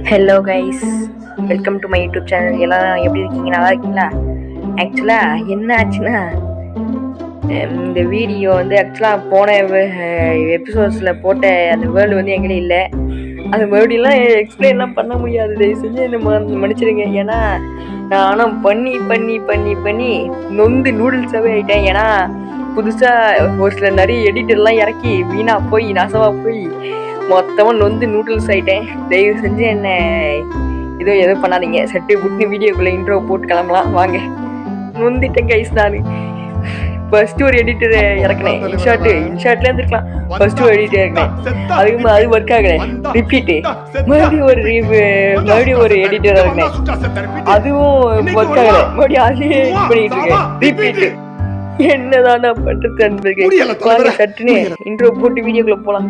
Hello guys, welcome to my YouTube channel. எல்லாம் எப்படி இருக்கீங்க? நல்லா இருக்கீங்களா? ஆக்சுவலாக என்ன ஆச்சுன்னா, இந்த வீடியோ வந்து ஆக்சுவலாக போன எபிசோட்ஸில் போட்ட அந்த வேர்டு வந்து எங்கிட்ட இல்லை. அந்த வேர்டெல்லாம் எக்ஸ்பிளைன்லாம் பண்ண முடியாது. தயவு செஞ்சு என்ன மன்னிச்சிடுங்க. ஏன்னா நான் ஆனால் பண்ணி பண்ணி பண்ணி பண்ணி நொந்து நூடுல்ஸாகவே ஆகிட்டேன். ஏன்னா புதுசாக ஒரு சில நிறைய எடிட்டர்லாம் இறக்கி வீணாக போய் நாசமாக போய் மொத்தமாக நொந்து நூடுல்ஸ் ஆகிட்டேன். தயவு செஞ்சு என்ன எதுவும் பண்ணாதீங்க. சட்டு புட்டு வீடியோக்குள்ளே இன்ட்ரோ போட்டு கிளம்பலாம் வாங்க. நொந்துட்டேன் கைஸ். நான் ஃபர்ஸ்ட் ஒரு எடிட்டர் இறக்குனேன். இன்ஷாட்ல இருந்துருக்கலாம். ஃபர்ஸ்ட் ஒரு எடிட்டர் இறக்குனேன். அதுக்கு அது ஒர்க் ஆகலை. ரிப்பீட்டு மறுபடியும் ஒரு எடிட்டர் இறக்குனேன். அதுவும் ஒர்க் ஆகலை. மறுபடியும் அதையே பண்ணிட்டு இருக்கேன். ரிப்பீட்டு. என்னதான் நான் பண்றது? சட்டுன்னு இன்ட்ரோ போட்டு வீடியோக்குள்ள போலாம்.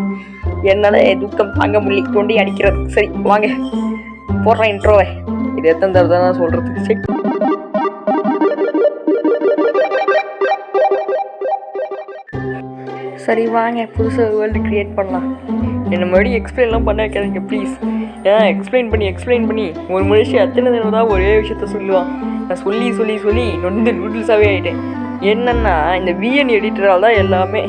என்னால துக்கம் தாங்க முடியல, தொண்டி அடிக்கிறது. சரி வாங்க போடுறேன் இன்ட்ரோவை. இது எத்தனை தடவை தான் சொல்றது? சரி சரி வாங்க புதுசாக வேர்ல்டு கிரியேட் பண்ணலாம். என்ன மறுபடியும் எக்ஸ்பிளைன்லாம் பண்ண வைக்காதீங்க ப்ளீஸ். ஏன்னா எக்ஸ்பிளைன் பண்ணி ஒரு மனுஷன் எத்தனை தடவை தான் ஒரே விஷயத்த சொல்லுவான். நான் சொல்லி சொல்லி சொல்லி நொந்து நூடுல்ஸாகவே ஆகிட்டேன். என்னன்னா இந்த விஎன் எடிட்டரால் தான் எல்லாமே.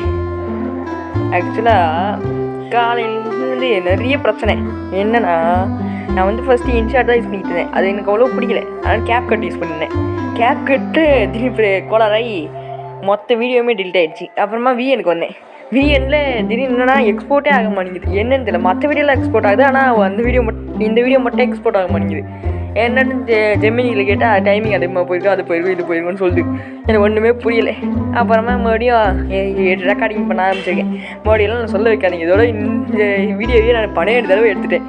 ஆக்சுவலாக காலையிலேருந்து நிறைய பிரச்சனை. என்னன்னா நான் வந்து ஃபஸ்ட்டு இன்ஷாட் தான் யூஸ் பண்ணிட்டு இருந்தேன். அது எனக்கு அவ்வளோ பிடிக்கல. அதனால் கேப் கட் யூஸ் பண்ணியிருந்தேன். கேப் கட்டு திடீர்னு கோளாறாகி மொத்த வீடியோவுமே டிலீட் ஆகிடுச்சு. அப்புறமா விஎனுக்கு வந்தேன். விஎனில் திடீர்னு என்னன்னா எக்ஸ்போர்ட்டே ஆக மாட்டேங்குது. என்னன்னு தெரியல. மற்ற வீடியோலாம் எக்ஸ்போர்ட் ஆகுது, ஆனால் இந்த வீடியோ மட்டும் எக்ஸ்போர்ட் ஆக மாட்டேங்குது. என்னன்னு ஜெமினியில் கேட்டால் டைமிங் அதிகமாக போயிருக்கும், அது போயிருக்கும், இது போயிருக்குன்னு சொல்லுது. எனக்கு ஒன்றுமே புரியலை. அப்புறமா மறுபடியும் ரெக்கார்டிங் பண்ண ஆரம்பிச்சிருக்கேன். மறுபடியெல்லாம் நான் சொல்ல வைக்காதீங்க. இதோட இந்த வீடியோவே நான் 12 தடவை எடுத்துட்டேன்.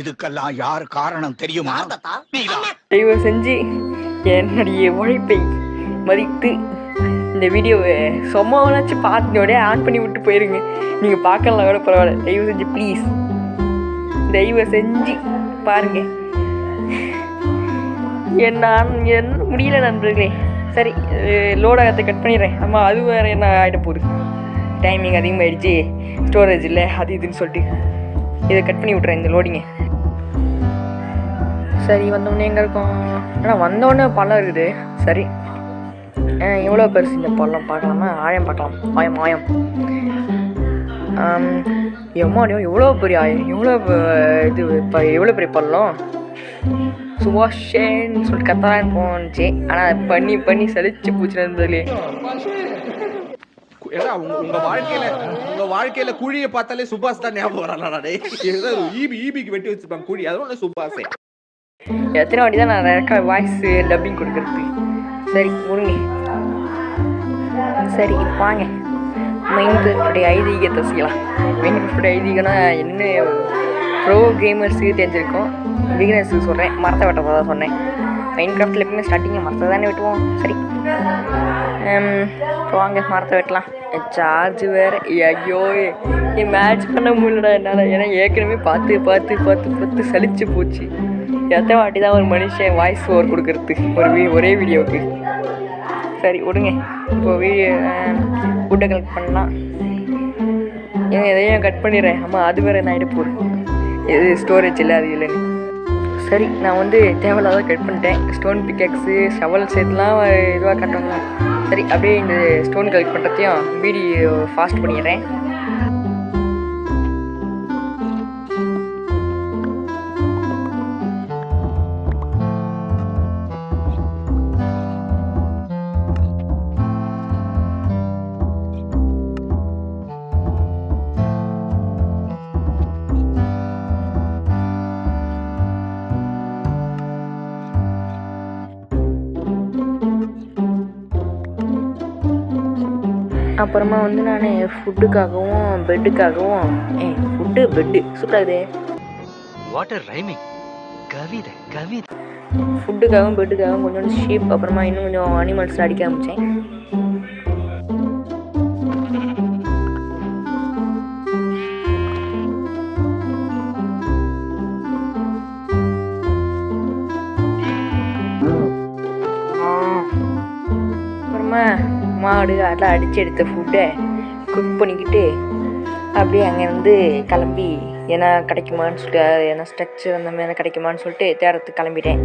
இதுக்கெல்லாம் யார் காரணம் தெரியுமா? தயவு செஞ்சு என்னுடைய உழைப்பை மதித்து இந்த வீடியோவை சும்மாவனாச்சும் பார்த்துனோடய ஆன் பண்ணி விட்டு போயிருங்க. நீங்கள் பார்க்கலாம் கூட பரவாயில்ல. தயவு செஞ்சு ப்ளீஸ் தயவு செஞ்சு பாருங்க. என்ன முடியல நண்பர்களே. சரி லோடாகத்தை கட் பண்ணிடுறேன். ஆமாம் அது வேறு என்ன ஆகிட போகுது. டைமிங் அதிகமாகிடுச்சு, ஸ்டோரேஜ் இல்லை, அது இதுன்னு சொல்லிட்டு இதை கட் பண்ணி விட்றேன் இந்த லோடிங்கை. சரி வந்தோடனே எங்கே இருக்கோம்? ஆனால் வந்தோடனே பழம் இருக்குது. சரி எவ்வளோ பெருசு இந்த பழம் பார்க்கலாமா? ஆயம் பார்க்கலாம். ஆயம் எம்மாடியோ எவ்வளோ பெரிய ஆயம், எவ்வளோ பெரிய பழம். சுபாஷேன்னு சொல்லிட்டு கத்தான்னு போனுச்சு. ஆனால் பண்ணி பண்ணி சலிச்சு போச்சு நண்பர்களே. உங்க வாழ்க்கையில குழியை பார்த்தாலே சுபாஷ் தான் ஞாபகம் வரானே. ஈபிக்கு வெட்டி வச்சிருப்பாங்க குழி, அதனால சுபாஷே. எத்தனை வாட்டி தான் நான் வாய்ஸ் டப்பிங் கொடுக்குறது. சரி முருங்க. சரி இப்போ வாங்க மைன்கிராஃப்டுடைய ஐதீகத்தை செய்யலாம். மைன்கிராஃப்டுடைய ஐதீகம்னா என்ன ப்ரோ கேமர்ஸுக்கு தெரிஞ்சிருக்கும். பிகினர்ஸுக்கு சொல்கிறேன், மரத்தை வெட்டப்போ தான் சொன்னேன். மைன்கிராஃப்டில் எப்பவுமே ஸ்டார்டிங்கில் மரத்தை தானே வெட்டுவோம். சரி இப்போ வாங்க மரத்தை வெட்டலாம். சார்ஜ் வேறு ஐயோ மேட்ச் பண்ண முடியலடா என்னால். ஏன்னா ஏற்கனவே பார்த்து சலிச்சு போச்சு. எத்தனை வாட்டி தான் ஒரு மனுஷன் வாய்ஸ் ஓவர் கொடுக்கறது ஒரே வீடியோவுக்கு. சரி விடுங்க. இப்போ ஃபுட்டை கலெக்ட் பண்ணலாம். ஏன் எதையும் கட் பண்ணிடுறேன். ஆமாம் அது வேறு என்ன ஆகிட போகுது. எது ஸ்டோரேஜ் இல்லை அது இல்லைன்னு. சரி நான் வந்து தேவையில்லாத கட் பண்ணிட்டேன். ஸ்டோன் பிக்கெக்ஸு ஷவல் சேர்த்துலாம் இதுவாக கட்டணும். சரி அப்படியே இந்த ஸ்டோன் கலெக்ட் பண்ணுறதையும் வீடியோ ஃபாஸ்ட் பண்ணிடுறேன். அப்புறமா வந்து நான் ஃபுட்டுக்காகவும் பெட்டுக்காகவும் பெட்டு சூப்பராகுது. ஃபுட்டுக்காகவும் பெட்டுக்காகவும் கொஞ்சோண்டு ஷீப், அப்புறமா இன்னும் கொஞ்சம் அனிமல்ஸ் அடிக்க ஆரம்பித்தேன். அப்புறமா மாடு அதெல்லாம் அடித்து எடுத்த ஃபுட்டை குக் பண்ணிக்கிட்டு அப்படியே அங்கேருந்து கிளம்பி ஏன்னா கிடைக்குமான்னு சொல்லிட்டு ஏன்னா ஸ்ட்ரக்சர் அந்த மாதிரி கிடைக்குமான்னு சொல்லிட்டு தேடுறதுக்கு கிளம்பிட்டேன்.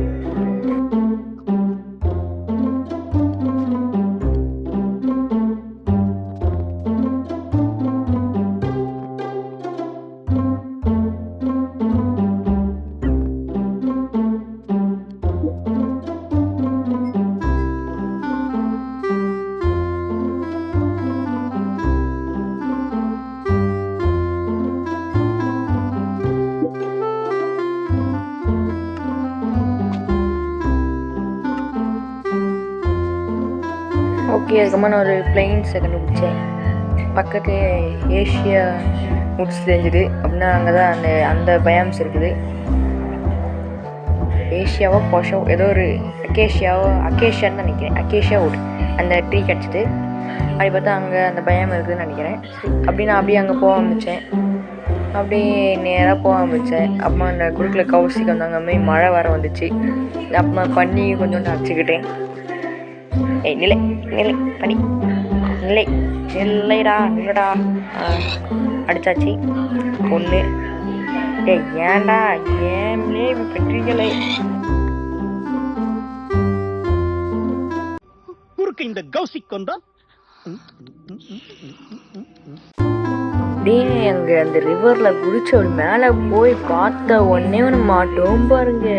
ஓகே, அதுக்கப்புறமா நான் ஒரு பிளெயின்ஸை கண்டுபிடிச்சேன். பக்கத்துலேயே ஏஷியா உட்ஸ் தெரிஞ்சுது. அப்படின்னா அங்கே தான் அந்த பயாம்ஸ் இருக்குது. ஏஷியாவோ போஷோ ஏதோ ஒரு அக்கேஷியான்னு நினைக்கிறேன். அக்கேஷியா உட் அந்த ட்ரீ கிடச்சிது. அப்படி பார்த்தா அங்கே அந்த பயம் இருக்குதுன்னு நினைக்கிறேன். அப்படி நான் அப்படியே அங்கே போக ஆரம்பித்தேன். அப்படியே நேராக போக ஆரம்பித்தேன். அப்புறமா அந்த குறுக்கில் கவுசிக்கு வந்தாங்க. அம்மாதிரி மழை வர வந்துச்சு. அப்புறமா பண்ணி கொஞ்சோண்டு அடிச்சுக்கிட்டேன். நிலை பண்ணி நில்லைடா அடிச்சாச்சு. ஒன்று ஏன்டா ஏன்லே பெற்றீங்களே குறுக்கு இந்த கௌசிக் கொண்டா அப்படியே அங்கே அந்த ரிவரில் குதிச்சு அப்படி மேலே போய் பார்த்த உடனே ஒன்று மாட்டோம் பாருங்க.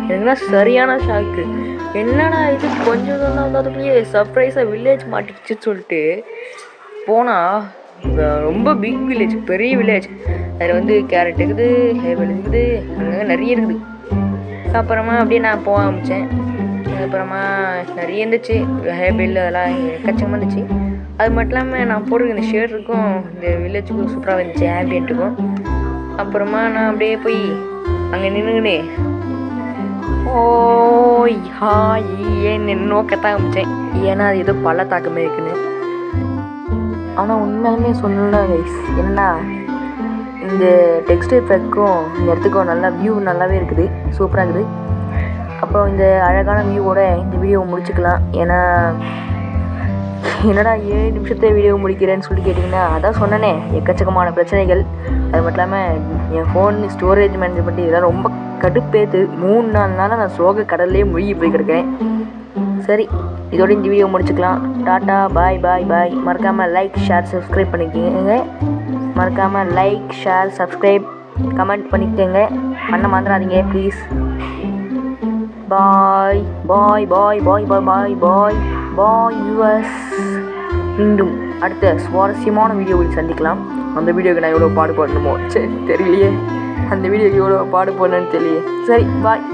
எனக்குலாம் சரியான ஷாக்கு. என்னடா இது கொஞ்சம் தான் அதுக்குள்ளேயே சர்ப்ரைஸாக வில்லேஜ் மாட்டிடுச்சுன்னு சொல்லிட்டு போனால் ரொம்ப பிக் வில்லேஜ், பெரிய வில்லேஜ். அதில் வந்து கேரட் இருக்குது, ஹேபிள் இருக்குது, அங்கே நிறைய இருக்குது. அப்புறமா அப்படியே நான் போக ஆரம்பித்தேன். அதுக்கப்புறமா நிறைய இருந்துச்சு, ஹேபிள் அதெல்லாம் எக்கச்சக்கமாக இருந்துச்சு. அது மட்டும் இல்லாமல் நான் போடுற இந்த ஷேர்ட்டுக்கும் இந்த வில்லேஜுக்கும் சூப்பராக இருந்துச்சு, ஆம்பியன்ட்டுக்கும். அப்புறமா நான் அப்படியே போய் அங்கே நின்றுக்கினே ஓய் ஹாய் ஏன்னு நோக்கத்தான் ஆரம்பித்தேன். ஏன்னா அது ஏதோ பள்ளத்தாக்கமே இருக்குன்னு. ஆனால் உண்மையாலுமே சொல்லலாம் கைஸ், என்னன்னா இந்த டெக்ஸ்டைல் பேக்கும் இந்த இடத்துக்கும் நல்லா வியூ நல்லாவே இருக்குது, சூப்பராக இருக்குது. அப்புறம் இந்த அழகான வியூவோட இந்த வீடியோவை முடிச்சுக்கலாம். ஏன்னா என்னடா 7 நிமிஷத்தை வீடியோ முடிக்கிறேன்னு சொல்லி கேட்டிங்கன்னா, அதான் சொன்னேனே எக்கச்சக்கமான பிரச்சனைகள். அது மட்டும் இல்லாமல் என் ஃபோன் ஸ்டோரேஜ் மேனேஜ்மெண்ட் இதெல்லாம் ரொம்ப கடுப்பேத்து. 3-4 நாளாக நான் சோக கடல்லே மூழ்கி போய் கிடக்கேன். சரி, இதோட இந்த வீடியோ முடிச்சுக்கலாம். டாட்டா, பாய் பாய் பாய். மறக்காமல் லைக், ஷேர், சப்ஸ்கிரைப் பண்ணிக்கோங்க. மறக்காமல் லைக், ஷேர், சப்ஸ்கிரைப், கமெண்ட் பண்ணிக்கோங்க. பண்ண மறந்துடாதீங்க please. Bye bye bye bye bye bye bye bye US. மீண்டும் அடுத்த சுவாரஸ்யமான வீடியோவில் சந்திக்கலாம். அந்த வீடியோக்கு நான் எவ்வளோ பாடுபடணுமோ தெரியலையே. அந்த வீடியோக்கு எவ்வளோ பாடுபடணும்னு தெரியலையே. சரி, பாய்.